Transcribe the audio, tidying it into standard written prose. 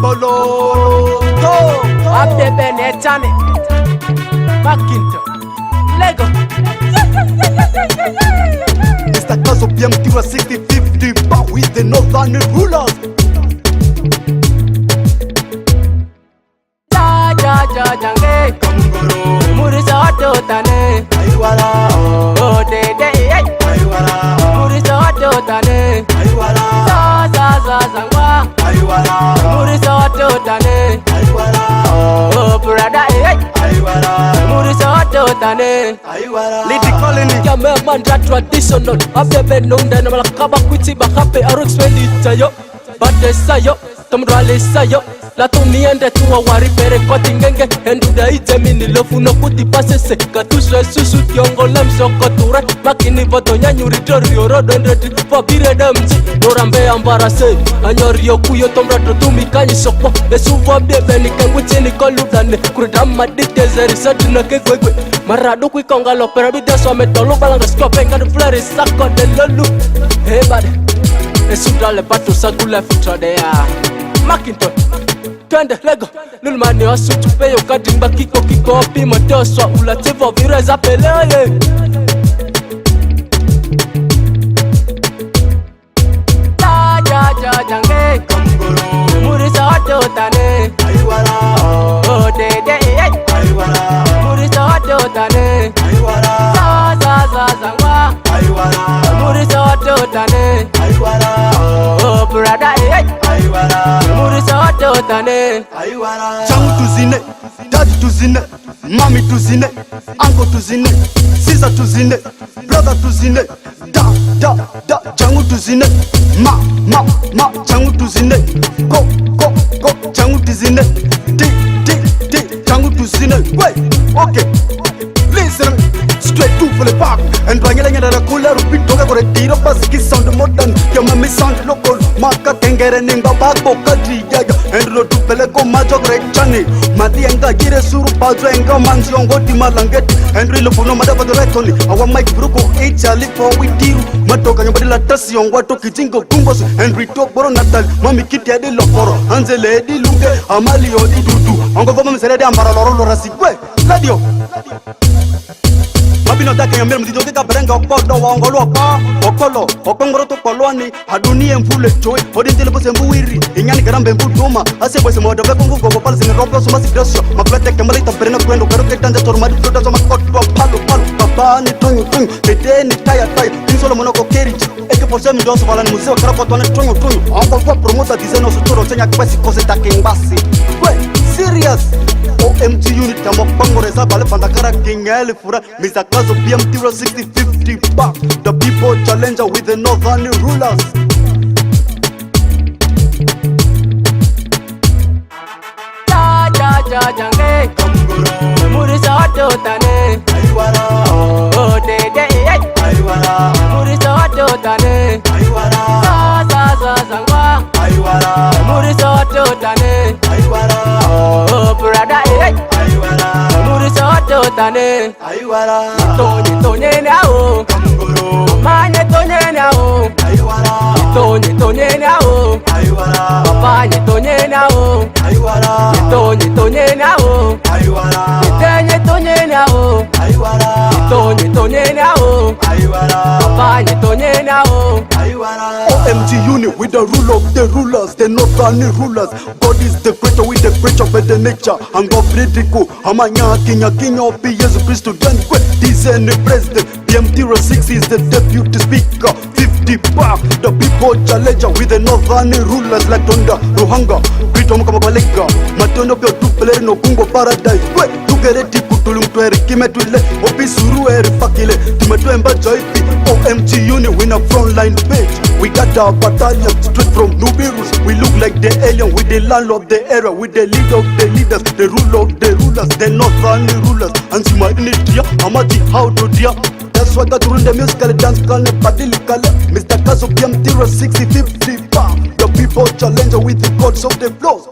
Bolo Abde Benetane Makinto Lego Mr. Kazo BMT 6050 But with the northern rulers. Jange Kangoro Murisa Otto Tane Aiwala Oh Dede Aiwala Murisa Otto Tane Aiwala Zangwa Aiwala Murisa Otto Tane Aiwala Oh brother Aiwala Murisa Otto Tane Aiwala Lady Colony Kame mandra traditional Abebe nunda na malakaba kwiti bakape Arux Vendita yo Bade sayo Tamrale sayo La tuniende tuwa wari pere kwa tingenge Enduda itemi nilofuno kuti pasese Katuswe susu kiongo lemsoko ture Makini voto nyanyuri dori orodo ndreti Fabire demzi Norambe ambarase Anyori yokuyo tomra totumi kanyi sokpo Esuwa biebe ni kengu chini koludane Kuridama ditezeri sati na kegwegwe Maradu kuikonga lopera bideso ametolu balanga skope Ngadu flari sako de lolu Hey bade Esudale batu sagula fitradea Makinton Twende lego Lulmani wasutu peyo kadimba kiko Pima toswa ulativo vireza peleye Jange Kangoro Murisa Otto Tane Aiwala Oh Dede Aiwala Murisa Otto Tane Aiwala Zangwa Aiwala Murisa Otto Tane Aiwala Oh brother Aiwala Murisa Otto Tane Aiwala Changu tuzine Daddy tuzine Mami tuzine Uncle tuzine Sister tuzine Brother tuzine Da Changu tuzine Ma Changu tuzine Go Changu tuzine Di Changu tuzine Wait Okay Listen Straight to for the park And bangela da kula rupi toga kore tiro basiki sound modern Kama mi sound local Maka kengere ninga bako kadri yaga And lo tu pele ko majo kore chani Mati enga gire suru pajo enga manzi ongo di malangeti And rilo puno madaba do retoni Awa mike bruko echa lipo witiru Matoka nyambadi la tasi ongo toki jingo kumbos And rito boro natal Mami kiti adi lokoro Anzele edi luge Amali odi dudu Ongo goma msere de ambara loro lora sigwe Ladio Mabino dake yamere mzido kika berenga okodo wa ongolo oka Okolo, okongoro to koloni Haduni mfule choy, odintele pose mbuwiri Inyani garambe mbutuma Ase bwese mwadabe kungu gogo pala zinga ropo sumasi grasio Maplete kemali taberena kuendo Karo ketanje torumadi flota zoma koto Palo Baba ni tonyo Tete ni taya Insolo monoko kerich Eke forse mi dosu wala ni museo Karakoto ane tonyo Anko kwa promota dizeno suturo Senya kwesi kose take mbasi We, serious OMG unit ya mwapango reza bale pandakara kingele fura Mr. Kazo BMT 6050 back The people challenger with the northern rulers Jange Kangoro Murisa Otto Tane Aiwala Oh Dede Aiwala Murisa Otto Tane Aiwala Zangwa Aiwala Murisa Otto Tane Aiwala Oh brother Aiwala Murisa Otto Tane Aiwala Tonye nao Kangoro Manye tonye nao Aiwala Tonye nao Aiwala Papa tonye nao Aiwala Tonye nao Aiwala Tonye nao Aiwala Tonye nao Aiwala Papa tonye nao Aiwala OMG unit with the rule of the rulers The northern rulers God is the creator with the creature by the nature And God Frederico Amanya Kinya Opi Yesu Christo Dankwe Design president BMT 6 is the deputy speaker 50 back The people challenger with the northern rulers Like Tonda, Ruhanga, Krito Mukamabalega Matondo Pio Tupele no Kungo Paradise We Tugereti Kutulumtweri Kimetwile Opi Suru Eri Fakile Timetwemba Joipi OMG unit win a frontline page We got our battalion straight from Nubirus We look like the alien with the landlord of the era With the leader of the leaders, the ruler of the rulers The northern rulers And Sima Inidia, Amati how to dia That's why got rule the musical dance kale Badili kale Mr. Kazo BMT 6050 The people challenger with the gods of the flows